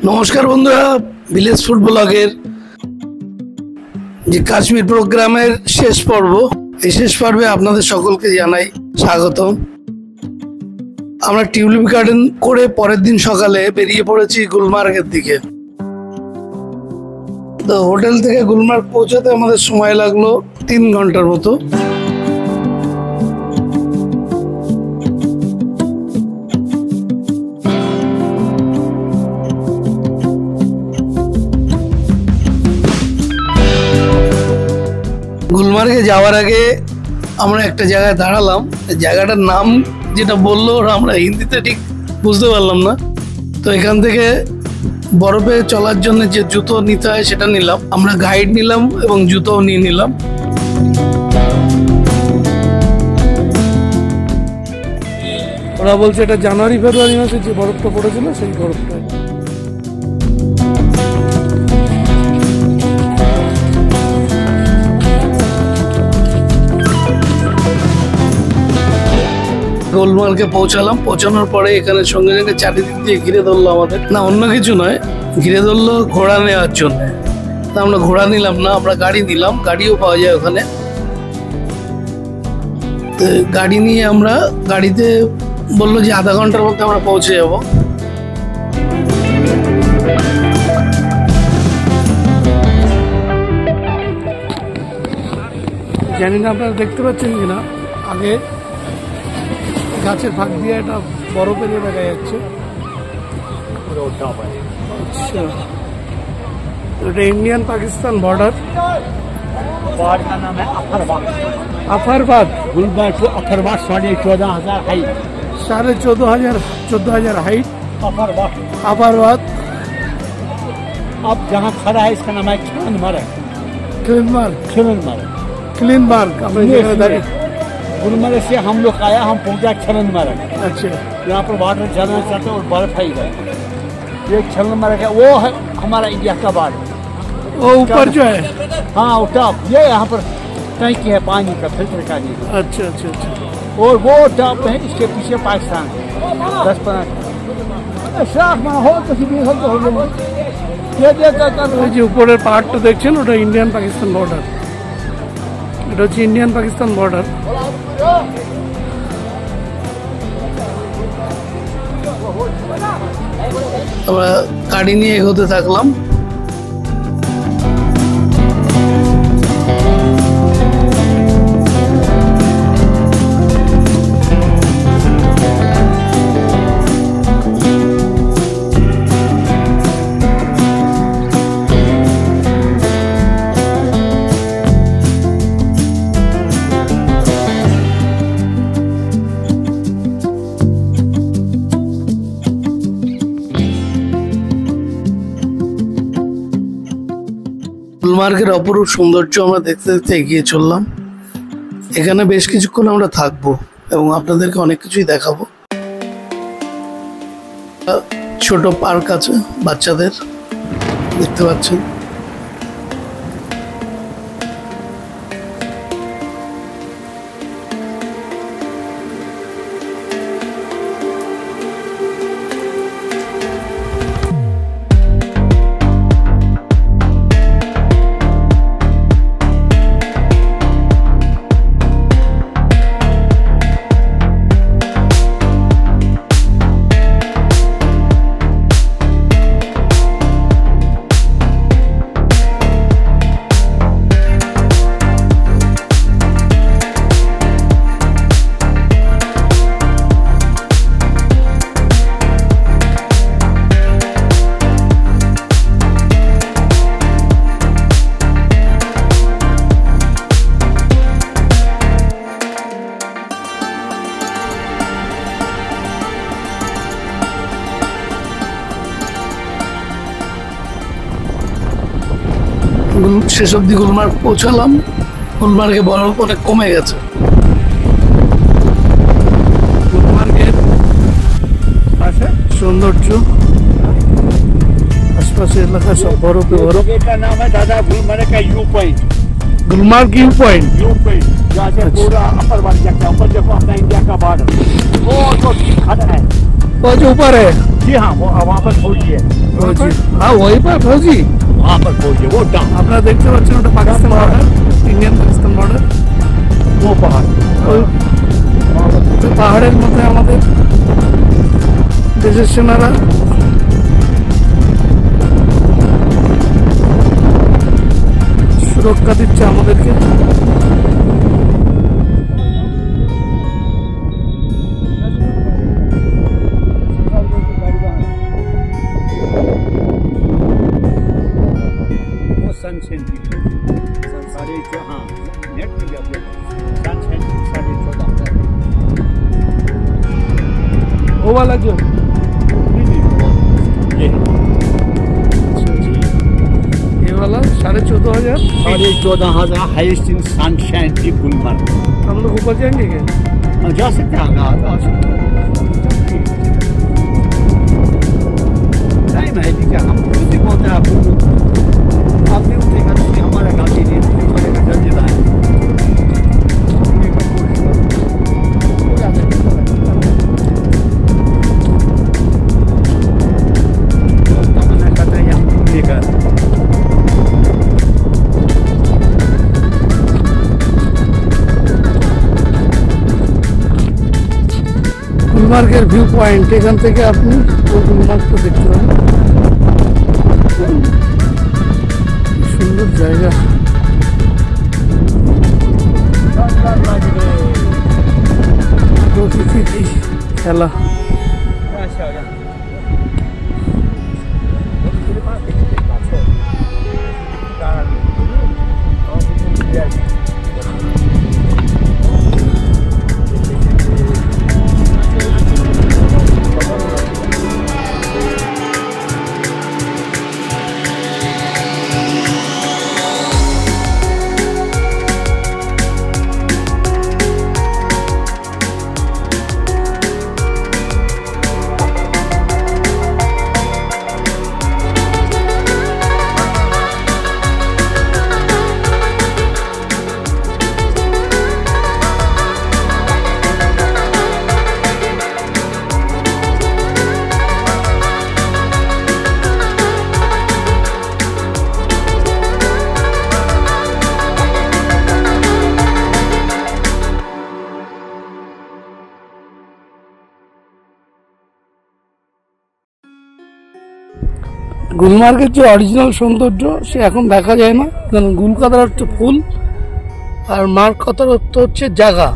नमस्कार बंधुरा village food ব্লগের যে কাশ্মীর প্রোগ্রামের শেষ পর্ব এই শেষ পর্বে আপনাদের সকলকে জানাই স্বাগতম। আমরা টিউলিপ গার্ডেন করে পরের দিন সকালে বেরিয়ে পড়েছি গুলমার্গের দিকে। তো হোটেল থেকে গুলমার্গ পৌঁছাতে আমাদের সময় লাগলো 3 ঘন্টার মতো। গুলমার্গে যাওয়ার আগে আমরা একটা জায়গায় দাঁড়ালাম, জায়গাটার নাম যেটা বললো আমরা হিন্দিতে ঠিক বুঝতে পারলাম না। তো এখান থেকে বরফে চলার জন্য যে জুতো নিতে হয় সেটা নিলাম, আমরা গাইড নিলাম এবং জুতোও নিয়ে নিলাম। ওরা বলছে এটা জানুয়ারি ফেব্রুয়ারি মাসে যে বরফটা পড়েছিল সেই বরফটা। গুলমার্গে পৌঁছালাম, পৌঁছানোর পরে এখানে সঙ্গে সঙ্গে চারিদিক দিয়ে ঘিরে ধরলো আমাদের, না অন্য কিছু নয়, ঘিরে ধরলো ঘোড়া নেওয়ার জন্য। আমরা ঘোড়া নিলাম না, আমরা গাড়ি নিলাম, গাড়িও পাওয়া যায় ওখানে। গাড়ি নিয়ে আমরা গাড়িতে বললো যে আধা ঘন্টার মধ্যে আমরা পৌঁছে যাব। জানি না আপনারা দেখতে পাচ্ছেন কিনা, আগে গাছের ফাঁক দিয়ে একটা বরফ এরিয়া দেখা যাচ্ছে। আচ্ছা, এটা इंडियन पाकिस्तान बॉर्डर। वार्ड का नाम है अफरबाद। अफरबाद गुलबर्ग टू अफरबाद 14,500 हाइट। 14,500 हाइट अफरबाद। अफरबाद। अब जहाँ खड़ा है इसका नाम है खिलनमार्ग। खिलनमार्ग। खिलनमार्ग। खिलनमार्ग गुलमर्ग से हम लोग आया, हम पहुंचा खिलनमार्ग। अच्छा, यहाँ पर वाटर झरना चलते और बर्फ है इधर। ये खिलनमार्ग है, वो है हमारा इंडिया का बॉर्डर। वो ऊपर जो है, हाँ वो टॉप, ये यहाँ पर टैंकी है पानी का, फिल्टर का नहीं। अच्छा अच्छा अच्छा। और वो टॉप है, इसके पीछे पाकिस्तान 10-15 যে উপরের পাহাড়টা দেখছেন ওটা ইন্ডিয়ান পাকিস্তান বর্ডার। এটা হচ্ছে ইন্ডিয়ান পাকিস্তান বর্ডার। আমরা গাড়ি নিয়ে এগোতে থাকলাম। গুলমার্গের অপরূপ সৌন্দর্য আমরা দেখতে দেখতে এগিয়ে চললাম। এখানে বেশ কিছুক্ষণ আমরা থাকবো এবং আপনাদেরকে অনেক কিছুই দেখাবো। ছোট পার্ক আছে বাচ্চাদের, দেখতে পাচ্ছেন। শেষ অব্দি গুলমার্গ পৌঁছালাম। গুলমার্গে বরফ অনেক কমে গেছে। গুলমার্গের পাশে সৌন্দর্য, আশপাশের এলাকা সব বরফে বরফ। का नाम है दादा गुलमर्ग का you point. Gulmarg view point, जहाँ से पूरा अपर वाली जगह, ऊपर देखो अपना इंडिया का बॉर्डर, वो तो ठीक खड़ा है। वो जो ऊपर है जी हाँ, वो वहाँ पर फौजी है। फौजी, हाँ वहीं पर फौजी। वहाँ पर फौजी है, वो डाउन, আপনারা দেখতে পাচ্ছেন ওটা Pakistan border, Indian Pakistan border. वो पहाड़। ওই পাহাড়ের মধ্যে আমাদের দেশের সেনারা সুরক্ষা দিচ্ছে আমাদেরকে। वो सनशाइन की 14.5, हाँ नेट में जब सनशाइन 14.5 वो वाला जो ये वाला 14,500। 14,500 हाईएस्ट इन सनशाइन की गुलमर्ग। हम लोग ऊपर जाएंगे क्या? जा सकते हैं, आ सकते हैं। टाइम है क्या, हम खुद ही बोलते हैं आपको, आपने उठेगा तो हमारा गाड़ी नहीं चलेगा, जल्दी लाए। तमन्ना करता है यहाँ घूमने। গুলমার্গের ভিউ পয়েন্ট, এখান থেকে আপনি গুলমার্গটা দেখতে পাবেন। সুন্দর জায়গা। প্রকৃতি খেলা। গুলমার্গের যে অরিজিনাল সৌন্দর্য সে এখন দেখা যায় না, কারণ গুলকাতার হচ্ছে ফুল আর মারকাতার হচ্ছে জায়গা।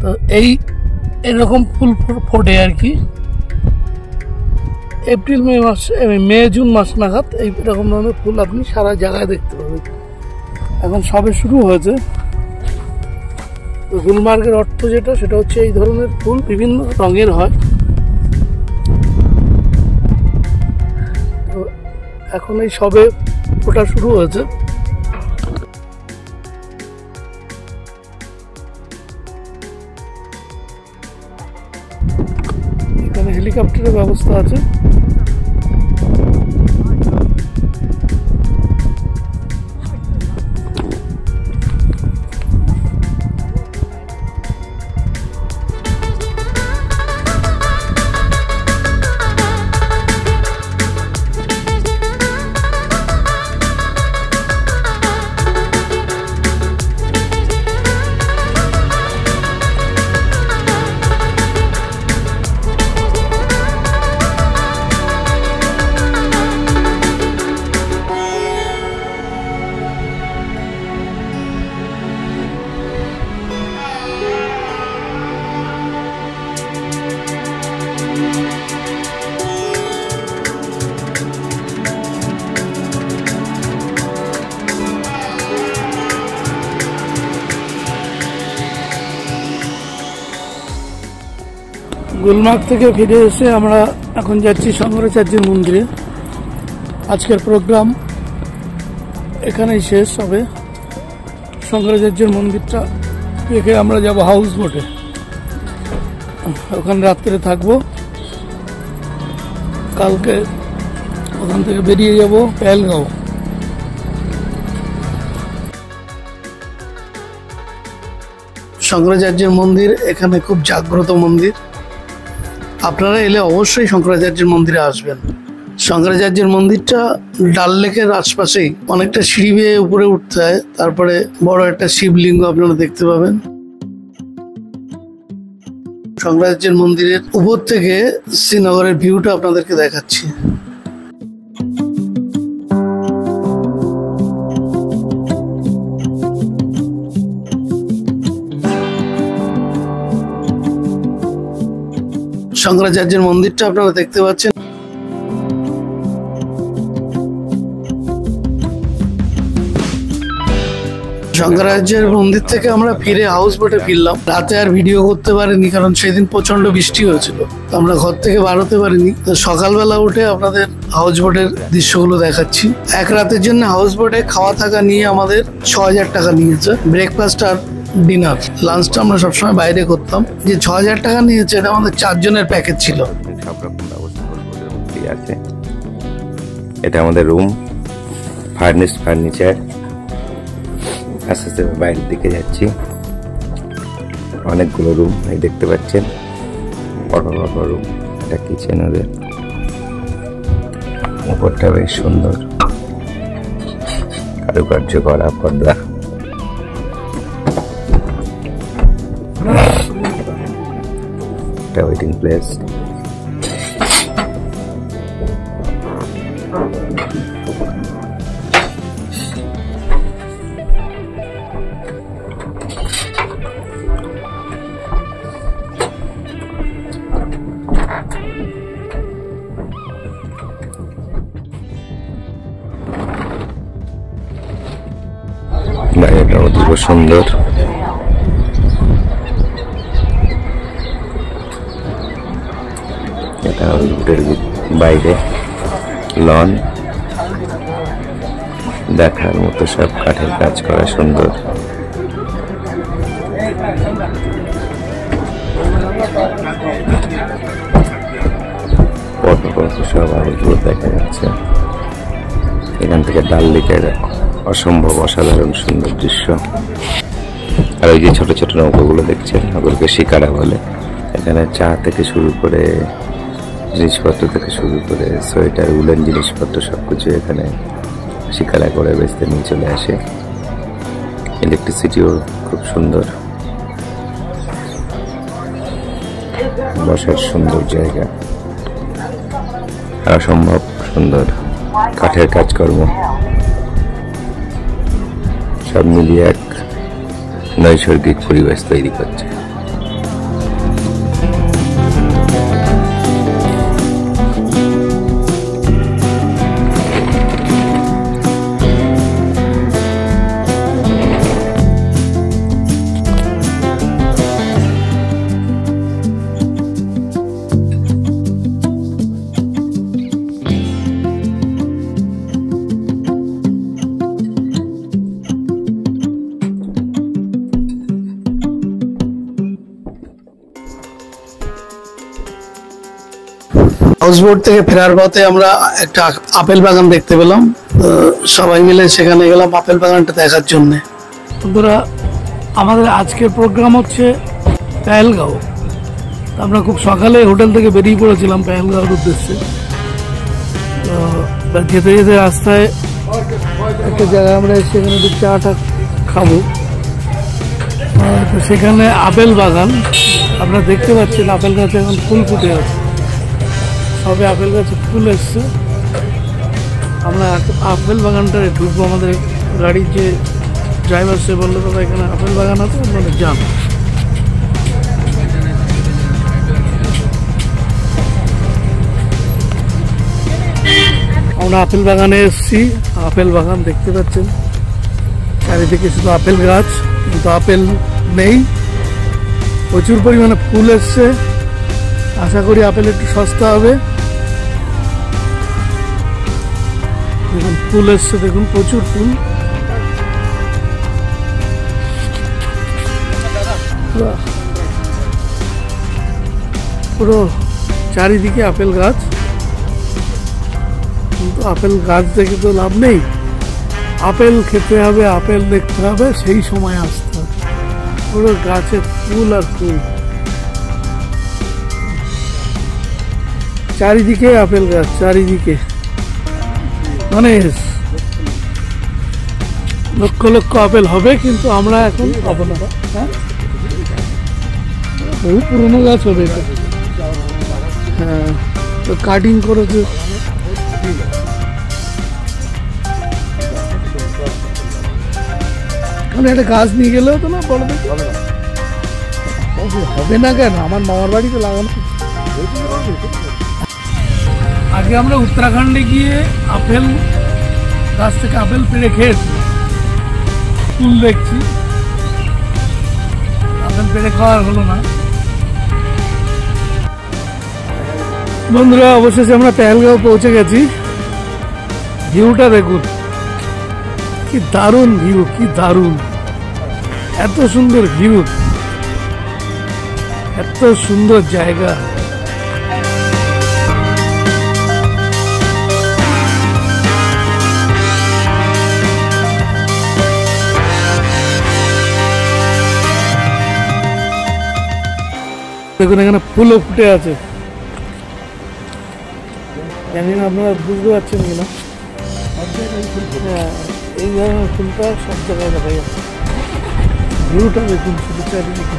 তো এই এরকম ফুল ফোটে আর কি এপ্রিল মে মাস, মে জুন মাস নাগাদ এইরকম ধরনের ফুল আপনি সারা জায়গায় দেখতে পাবেন। এখন সবে শুরু হয়েছে। তো গুলমার্গের অর্থ যেটা, সেটা হচ্ছে এই ধরনের ফুল বিভিন্ন রঙের হয়। এখন এই সবে ফোটা শুরু হয়েছে। এখানে হেলিকপ্টারের ব্যবস্থা আছে। গুলমার্গ থেকে ফিরে এসে আমরা এখন যাচ্ছি শঙ্করাচার্যের মন্দিরে। আজকের প্রোগ্রাম এখানেই শেষ হবে। শঙ্করাচার্যের মন্দিরটা দেখে আমরা যাব হাউস বোটে, ওখানে রাত্রে থাকবো। কালকে ওখান থেকে বেরিয়ে যাব পেহেলগাঁও। শঙ্করাচার্যের মন্দির এখানে খুব জাগ্রত মন্দির। আপনারা এলে অবশ্যই শঙ্করাচার্যের মন্দিরে আসবেন। শঙ্করাচার্যের মন্দিরটা ডাল লেকের আশপাশেই, অনেকটা সিঁড়ি বেয়ে উপরে উঠতে হয়, তারপরে বড় একটা শিবলিঙ্গ আপনারা দেখতে পাবেন। শঙ্করাচার্যের মন্দিরের উপর থেকে শ্রীনগরের ভিউটা আপনাদেরকে দেখাচ্ছি। শঙ্করাচার্যের মন্দিরটা আপনারা দেখতে পাচ্ছেন। শঙ্করাচার্যের মন্দির থেকে আমরা ফিরে হাউস বোটে ফিরলাম। রাতে আর ভিডিও করতে পারিনি, কারণ সেদিন প্রচন্ড বৃষ্টি হয়েছিল, আমরা ঘর থেকে বার হতে পারিনি। তো সকালবেলা উঠে আপনাদের হাউস বোটের দৃশ্যগুলো দেখাচ্ছি। এক রাতের জন্য হাউস বোটে খাওয়া থাকা নিয়ে আমাদের ৬,০০০ টাকা নিয়েছে। ব্রেকফাস্ট আর ডিনার, লাঞ্চটা আমরা সবসময় বাইরে করতাম। যে ৬,০০০ টাকা নিয়েছে এটা আমাদের ৪ জনের প্যাকেজ ছিল। সব রকম ব্যবস্থা আছে। এটা আমাদের রুম, ফার্নিচার। আস্তে আস্তে বাইরের দিকে যাচ্ছি, অনেকগুলো রুম এই দেখতে পাচ্ছেন, বড় বড় রুম। এটা কিচেন ওদের, উপরটা বেশ সুন্দর কারুকার্য করা পর্দা। এটা ওয়েটিং প্লেস। বাইরেটা অতীব সুন্দর। এটা রোডের বাইরে লন, দেখার মতো সব কাঠের কাজ করা সুন্দর। পথ সব আলো দেখা যাচ্ছে। এখান থেকে ডাল লেকের অসম্ভব অসাধারণ সুন্দর দৃশ্য। আর ওই যে ছোট ছোট নৌকাগুলো দেখছেন, ওগুলোকে শিকারা বলে। এখানে চা থেকে শুরু করে জিনিসপত্র থেকে শুরু করে সোয়েটার, উলেন জিনিসপত্র সবকিছু এখানে শিকারা করে বেচতে নিয়ে চলে আসে। ইলেকট্রিসিটিও খুব সুন্দর, বসার সুন্দর জায়গা, আর অসম্ভব সুন্দর কাঠের কাজকর্ম, সব মিলিয়ে এক নৈসর্গিক পরিবেশ তৈরি করছে। হাউসবোট থেকে ফেরার পথে আমরা একটা আপেল বাগান দেখতে পেলাম। সবাই মিলে সেখানে গেলাম আপেল বাগানটা দেখার জন্য। বন্ধুরা, আমাদের আজকের প্রোগ্রাম হচ্ছে পেহেলগাঁও। আমরা খুব সকালে হোটেল থেকে বেরিয়ে পড়েছিলাম পেহেলগাঁওর উদ্দেশ্যে। তো যেতে যেতে রাস্তায় একটা জায়গায় আমরা সেখানে একটু চাটা খাবো। তো সেখানে আপেল বাগান আপনারা দেখতে পাচ্ছেন, আপেল গাছে এখন ফুল ফুটে আছে, সবে আপেল গাছে ফুল এসছে। আমরা আপেল বাগানটায় ঢুকবো। আমাদের গাড়ির যে ড্রাইভার সে বললো দাদা এখানে আপেল বাগান আছে, আপনারা যান। আমরা আপেল বাগানে এসেছি। আপেল বাগান দেখতে পাচ্ছেন, চারিদিকে শুধু আপেল গাছ, কিন্তু আপেল নেই। প্রচুর পরিমাণে ফুল এসছে, আশা করি আপেল একটু সস্তা হবে। দেখুন ফুল এসছে, দেখুন প্রচুর ফুল। পুরো চারিদিকে আপেল গাছ, কিন্তু আপেল গাছ দেখে তো লাভ নেই। আপেল খেতে হবে, আপেল দেখতে হবে, সেই সময় আসতে হবে। পুরো গাছে ফুল আর ফুল। চারিদিকে আপেল গাছ, চারিদিকে মানে লক্ষ লক্ষ আপেল হবে, কিন্তু আমরা এখন পাবো না। হ্যাঁ, বহু পুরোনো গাছ হবে এটা। হ্যাঁ, তো কাটিং করেছে। একটা গাছ নিয়ে গেলেও তো না, বড় দেখে হবে না কেন? আমার মামার বাড়িতে লাগানো। আগে আমরা উত্তরাখণ্ডে গিয়ে আপেল গাছ থেকে আপেল পেড়ে খেয়েছি, ফুল দেখছি, আপেল পেড়ে খাওয়ার হলো না। বন্ধুরা, অবশেষে আমরা পেহেলগাঁও পৌঁছে গেছি। ভিউটা দেখুন, কি দারুণ ভিউ, কি দারুণ, এত সুন্দর ভিউ, এত সুন্দর জায়গা। দেখুন এখানে ফুলও ফুটে আছে, জানি না আপনারা বুঝতে পারছেন কিনা। এই ধরনের ফুলটা সব জায়গায় দেখা যাচ্ছে। ভিউটা দেখুন শুধু চারিদিকে।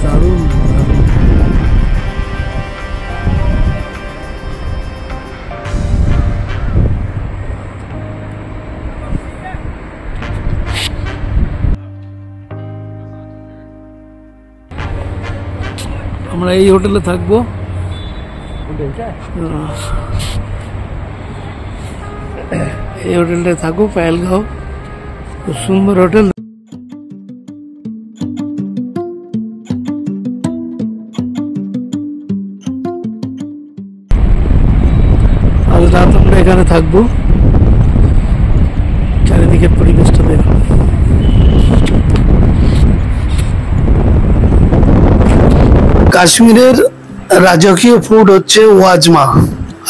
দারুণ। আমরা এই হোটেলে থাকবো। এই হোটেলটায় থাকবো, পেহেলগাঁও, খুব সুন্দর হোটেল। আজ রাত আমরা এখানে থাকবো। চারিদিকের পরিবেশটা দেখো। কাশ্মীরের রাজকীয় ফুড হচ্ছে ওয়াজমা,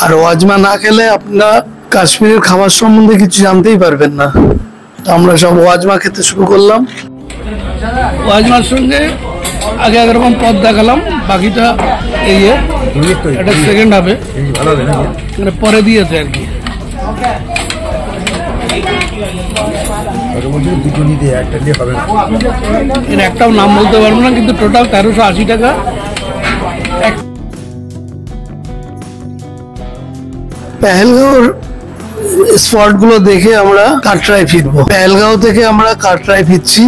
আর ওয়াজমা না খেলে আপনারা কাশ্মীরের খাবার সম্বন্ধে কিছু জানতেই পারবেন না। তো আমরা সব ওয়াজমা খেতে শুরু করলাম। ওয়াজমার সঙ্গে আগে একরকম পদ দেখালাম, বাকিটা এই এটা সেকেন্ড হবে, মানে পরে দিয়েছে আর কি। এর একটাও নাম বলতে পারবো না, কিন্তু টোটাল 1380 টাকা। পেহেলগাঁওর স্পট গুলো দেখে আমরা কাটরায় ফিরবো। পেহেলগাঁও থেকে আমরা কাটরায় ফিরছি।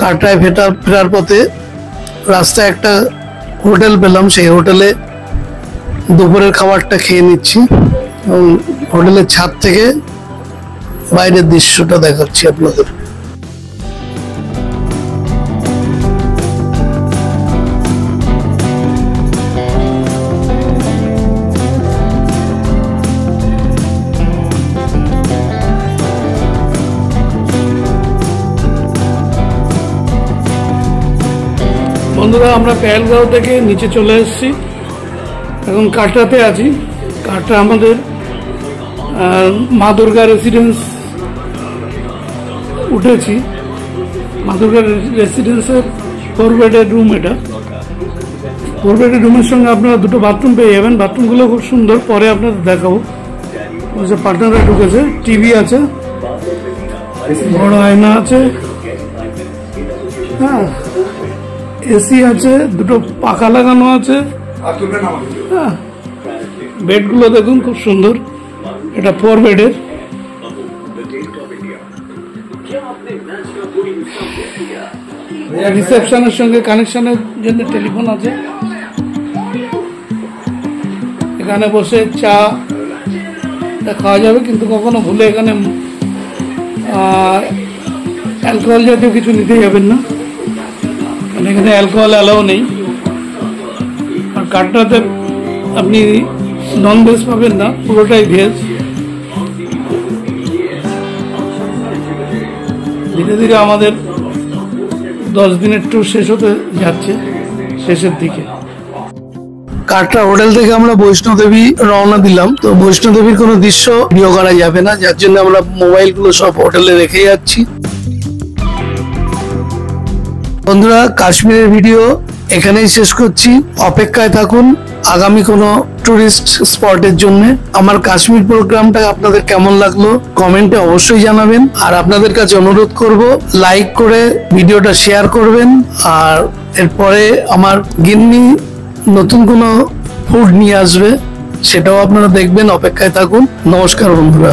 কাটরায় ফেরার পথে রাস্তায় একটা হোটেল পেলাম, সেই হোটেলে দুপুরের খাবারটা খেয়ে নিচ্ছি এবং হোটেলের ছাদ থেকে বাইরের দৃশ্যটা দেখাচ্ছি আপনাদের। বন্ধুরা, আমরা পেহেলগাঁও থেকে নিচে চলে এসেছি, এখন কাটরাতে আছি। কাটরা আমাদের মা দুর্গা রেসিডেন্স উঠেছি। মাধবগাঁ রেসিডেন্সের 4 বেডের রুম। এটা 4 বেডের রুমের সঙ্গে আপনারা 2টো বাথরুম পেয়ে যাবেন। বাথরুমগুলো খুব সুন্দর, পরে আপনাদের দেখাবো। পার্টনাররা ঢুকেছে, টিভি আছে, বড় আয়না আছে, হ্যাঁ, এসি আছে, 2টো পাখা লাগানো আছে, হ্যাঁ। বেডগুলো দেখুন খুব সুন্দর। এটা 4 বেডের। রিসেপশনের সঙ্গে কানেকশনের জন্য টেলিফোন আছে। এখানে বসে চা খাওয়া যাবে, কিন্তু কখনো ভুলে এখানে অ্যালকোহল জাতীয় কিছু নিতে যাবেন না, কারণ এখানে অ্যালকোহল অ্যালাও নেই। আর কাটরাতে আপনি নন ভেজ পাবেন না, পুরোটাই ভেজ। ধীরে ধীরে আমাদের 10 দিনের ট্যুর শেষ হতে যাচ্ছে, শেষের দিকে। কাটরা হোটেল থেকে আমরা বৈষ্ণোদেবী রওনা দিলাম। তো বৈষ্ণোদেবীর কোনো দৃশ্য ভিডিও করা যাবে না, যার জন্য আমরা মোবাইলগুলো সব হোটেলে রেখে যাচ্ছি। বন্ধুরা, কাশ্মীরের ভিডিও এখানেই শেষ করছি। অপেক্ষায় থাকুন আগামী কোনো টুরিস্ট স্পটের জন্য। আমার কাশ্মীর প্রোগ্রামটা আপনাদের কেমন লাগলো কমেন্টে অবশ্যই জানাবেন। আর আপনাদের কাছে অনুরোধ করব, লাইক করে ভিডিওটা শেয়ার করবেন। আর এরপরে আমার গিন্নি নতুন কোনো ফুড নিয়ে আসবে, সেটাও আপনারা দেখবেন। অপেক্ষায় থাকুন। নমস্কার বন্ধুরা।